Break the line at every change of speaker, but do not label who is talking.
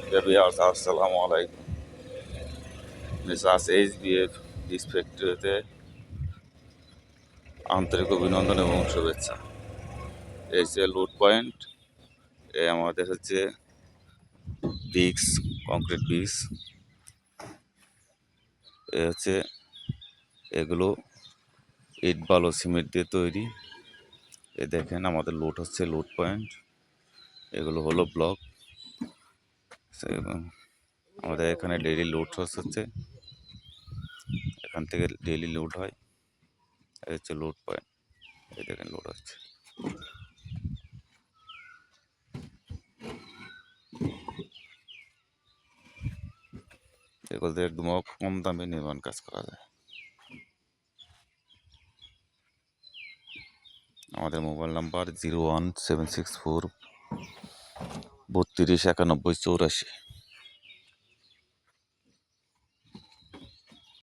আসসালামু আলাইকুম। Mrs এইচবিএফ dish ফ্যাক্টরিতে আন্তরিক অভিনন্দন এবং শুভেচ্ছা। এই হচ্ছে লোড পয়েন্ট। আমাদের হচ্ছে ব্রিক্স, কংক্রিট ব্রিক্স। হচ্ছে এগুলো ইট বালু সিমেন্ট দিয়ে তৈরি। দেখেন আমাদের লোড হচ্ছে লোড পয়েন্ট। এগুলো হলো ব্লক। আমাদের এখানে ডেইলি লোড হচ্ছে, এখান থেকে ডেইলি লোড হয়। এই হচ্ছে লোড পয়েন্ট। এই দেখেন লোড হচ্ছে। এগুলোতে একদম কম দামে নির্মাণ কাজ করা যায়। আমাদের মোবাইল নাম্বার 01764 32 91 84।